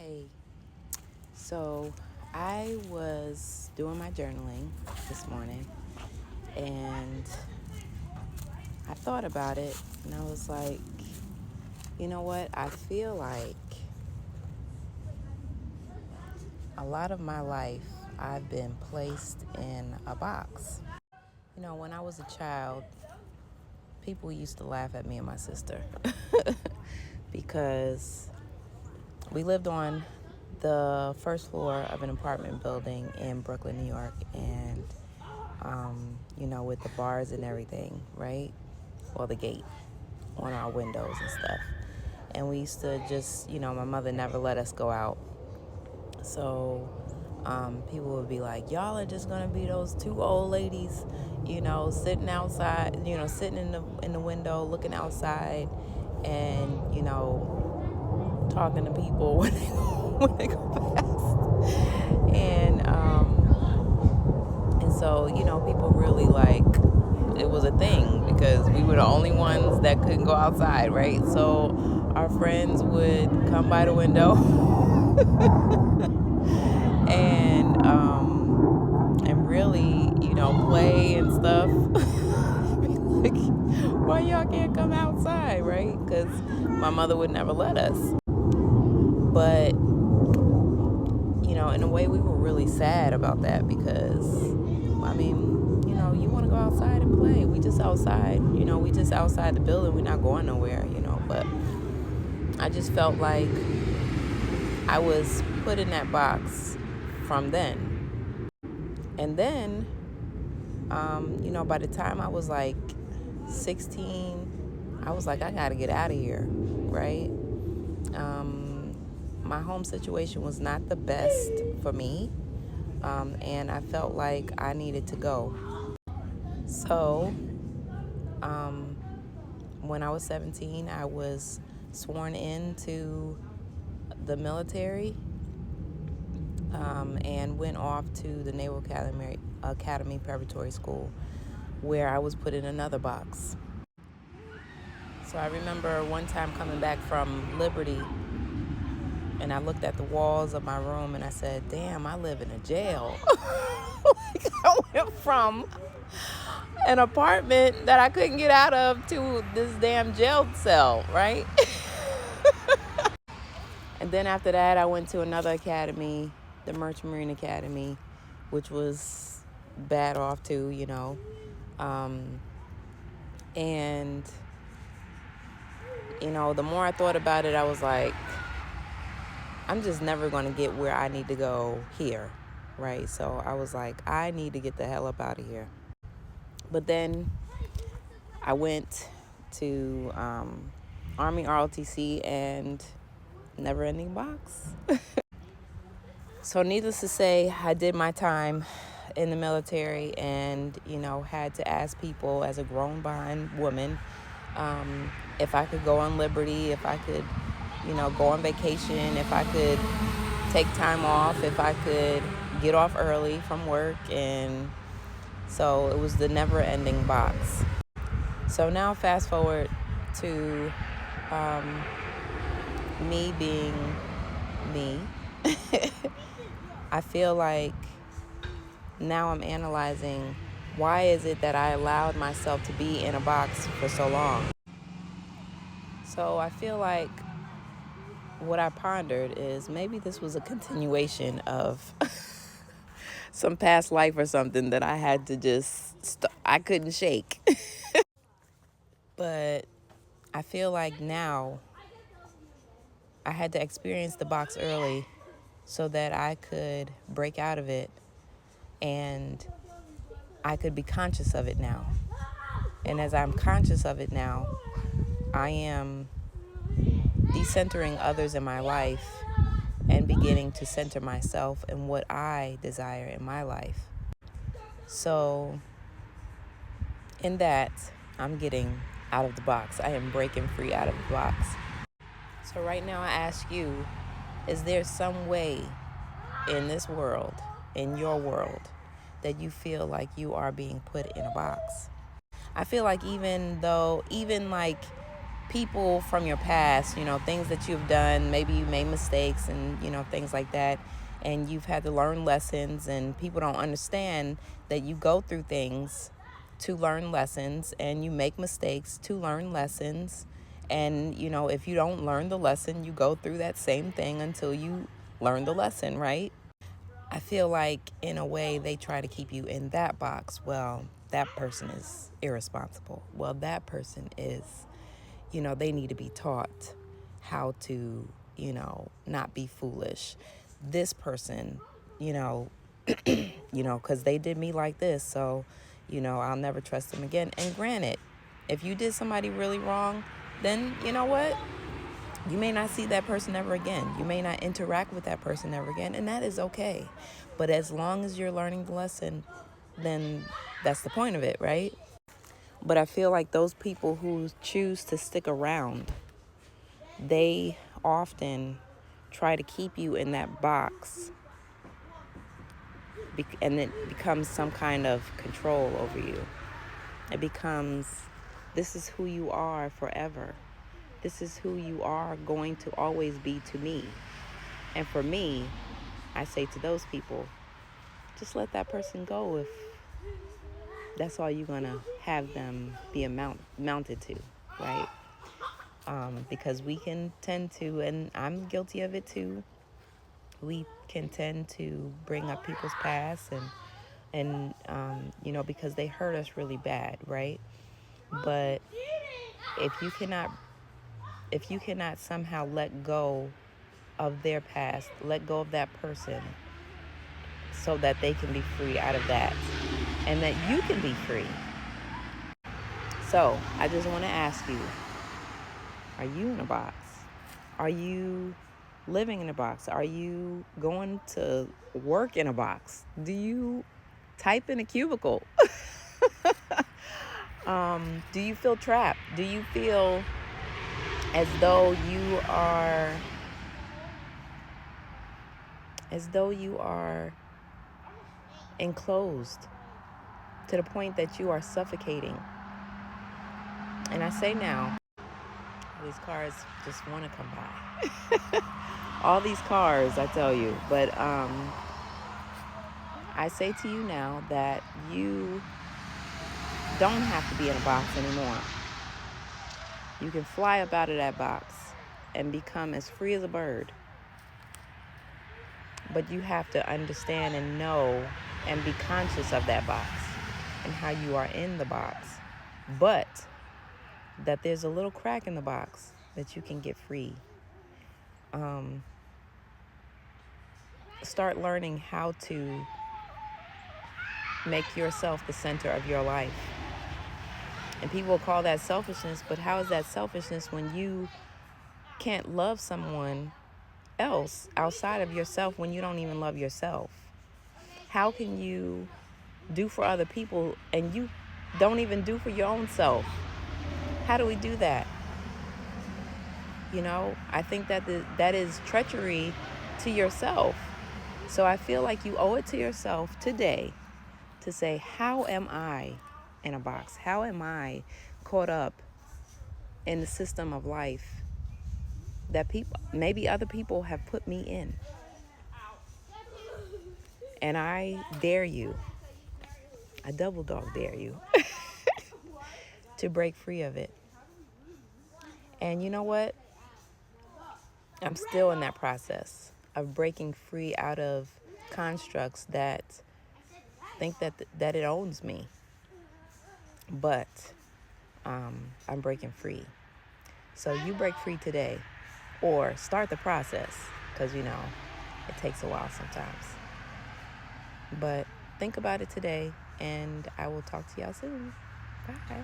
Hey, so I was doing my journaling this morning and I thought about it and I was like, you know what? I feel like a lot of my life I've been placed in a box. When I was a child, people used to laugh at me and my sister because we lived on the first floor of an apartment building in Brooklyn, New York, and with the bars and everything, right? Well, the gate on our windows and stuff. And we used to just, my mother never let us go out. So people would be like, y'all are just going to be those two old ladies, sitting outside, sitting in the window, looking outside and, talking to people when they go past. And so, people really it was a thing because we were the only ones that couldn't go outside, right? So our friends would come by the window and really, play and stuff. Like, why y'all can't come outside, right? Because my mother would never let us. But in a way, we were really sad about that because, you want to go outside and play. We just outside, we just outside the building. We're not going nowhere, but I just felt like I was put in that box from then. And then, by the time I was like 16, I was like, I got to get out of here, right? My home situation was not the best for me, and I felt like I needed to go. So, when I was 17, I was sworn into the military and went off to the Naval Academy Preparatory School, where I was put in another box. So I remember one time coming back from Liberty, and I looked at the walls of my room and I said, damn, I live in a jail. I went from an apartment that I couldn't get out of to this damn jail cell, right? And then after that, I went to another academy, the Merchant Marine Academy, which was bad off too, and, the more I thought about it, I was like, I'm just never going to get where I need to go here, right? So I was like, I need to get the hell up out of here. But then I went to Army ROTC and Never Ending Box. So needless to say, I did my time in the military and, had to ask people as a grown behind woman if I could go on Liberty, if I could, go on vacation, if I could take time off, if I could get off early from work. And so it was the never ending box. So now fast forward to me being me. I feel like now I'm analyzing, why is it that I allowed myself to be in a box for so long? So I feel like what I pondered is maybe this was a continuation of some past life or something that I had to just, I couldn't shake. But I feel like now I had to experience the box early so that I could break out of it and I could be conscious of it now. And as I'm conscious of it now, I am decentering others in my life and beginning to center myself and what I desire in my life. So in that, I'm getting out of the box. I am breaking free out of the box. So right now I ask you, is there some way in this world, in your world, that you feel like you are being put in a box? I feel like even people from your past, things that you've done. Maybe you made mistakes and, things like that. And you've had to learn lessons, and people don't understand that you go through things to learn lessons, and you make mistakes to learn lessons. And, if you don't learn the lesson, you go through that same thing until you learn the lesson, right? I feel like, in a way, they try to keep you in that box. Well, that person is irresponsible. Well, that person is, they need to be taught how to, not be foolish. This person, because they did me like this, so, I'll never trust them again. And granted, if you did somebody really wrong, then you know what? You may not see that person ever again. You may not interact with that person ever again, and that is okay. But as long as you're learning the lesson, then that's the point of it, right? But I feel like those people who choose to stick around, they often try to keep you in that box, and it becomes some kind of control over you. It becomes, this is who you are forever. This is who you are going to always be to me. And for me, I say to those people, just let that person go if that's all you're going to have them be mounted to, right? Because we can tend to, and I'm guilty of it too, we can tend to bring up people's past and because they hurt us really bad, right? But if you cannot somehow let go of their past, let go of that person so that they can be free out of that and that you can be free. So I just want to ask you, are you in a box? Are you living in a box? Are you going to work in a box? Do you type in a cubicle? Do you feel trapped? Do you feel as though you are enclosed to the point that you are suffocating? And I say now, these cars just want to come by. All these cars, I tell you. But I say to you now that you don't have to be in a box anymore. You can fly up out of that box and become as free as a bird. But you have to understand and know and be conscious of that box and how you are in the box. But that there's a little crack in the box that you can get free. Start learning how to make yourself the center of your life. And people call that selfishness, but how is that selfishness when you can't love someone else outside of yourself when you don't even love yourself? How can you do for other people and you don't even do for your own self? How do we do that? I think that is treachery to yourself. So I feel like you owe it to yourself today to say, how am I in a box? How am I caught up in the system of life that maybe other people have put me in? And I dare you, I double dog dare you to break free of it. And you know what? I'm still in that process of breaking free out of constructs that think that it owns me. But I'm breaking free. So you break free today, or start the process, because it takes a while sometimes. But think about it today, and I will talk to y'all soon. Bye.